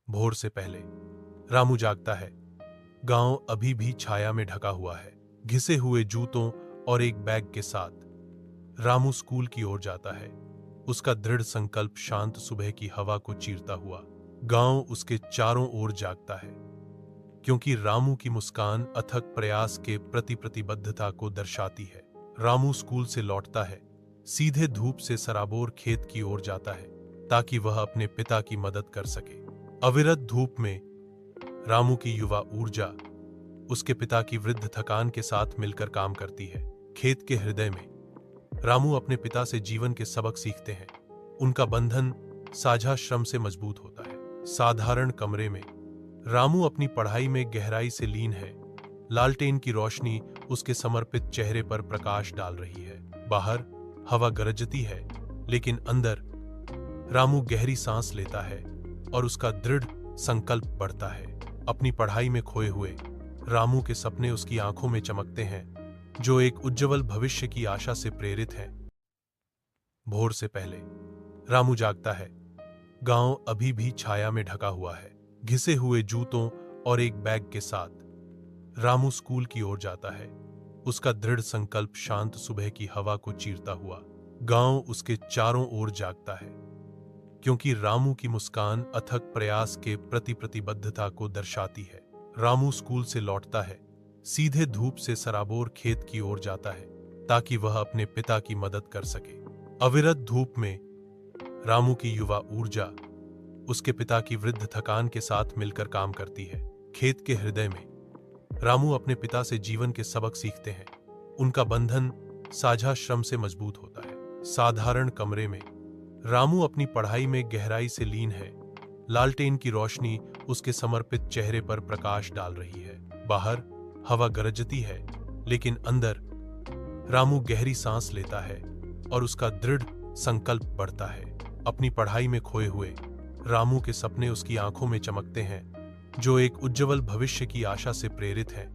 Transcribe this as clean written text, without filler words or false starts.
भोर से पहले रामू जागता है। गांव अभी भी छाया में ढका हुआ है। घिसे हुए जूतों और एक बैग के साथ रामू स्कूल की ओर जाता है। उसका दृढ़ संकल्प शांत सुबह की हवा को चीरता हुआ गांव उसके चारों ओर जागता है, क्योंकि रामू की मुस्कान अथक प्रयास के प्रति प्रतिबद्धता को दर्शाती है। रामू स्कूल से लौटता है, सीधे धूप से सराबोर खेत की ओर जाता है ताकि वह अपने पिता की मदद कर सके। अविरत धूप में रामू की युवा ऊर्जा उसके पिता की वृद्ध थकान के साथ मिलकर काम करती है। खेत के हृदय में रामू अपने पिता से जीवन के सबक सीखते हैं। उनका बंधन साझा श्रम से मजबूत होता है। साधारण कमरे में रामू अपनी पढ़ाई में गहराई से लीन है। लालटेन की रोशनी उसके समर्पित चेहरे पर प्रकाश डाल रही है। बाहर हवा गरजती है, लेकिन अंदर रामू गहरी सांस लेता है और उसका दृढ़ संकल्प बढ़ता है। अपनी पढ़ाई में खोए हुए रामू के सपने उसकी आंखों में चमकते हैं, जो एक उज्जवल भविष्य की आशा से प्रेरित हैं। भोर से पहले रामू जागता है। गांव अभी भी छाया में ढका हुआ है। घिसे हुए जूतों और एक बैग के साथ रामू स्कूल की ओर जाता है। उसका दृढ़ संकल्प शांत सुबह की हवा को चीरता हुआ गांव उसके चारों ओर जागता है, क्योंकि रामू की मुस्कान अथक प्रयास के प्रति प्रतिबद्धता को दर्शाती है। रामू स्कूल से लौटता है, सीधे धूप से सराबोर खेत की ओर जाता है ताकि वह अपने पिता की मदद कर सके। अविरत धूप में रामू की युवा ऊर्जा उसके पिता की वृद्ध थकान के साथ मिलकर काम करती है। खेत के हृदय में रामू अपने पिता से जीवन के सबक सीखते हैं। उनका बंधन साझा श्रम से मजबूत होता है। साधारण कमरे में रामू अपनी पढ़ाई में गहराई से लीन है। लालटेन की रोशनी उसके समर्पित चेहरे पर प्रकाश डाल रही है। बाहर हवा गरजती है, लेकिन अंदर रामू गहरी सांस लेता है और उसका दृढ़ संकल्प बढ़ता है। अपनी पढ़ाई में खोए हुए रामू के सपने उसकी आंखों में चमकते हैं, जो एक उज्जवल भविष्य की आशा से प्रेरित हैं।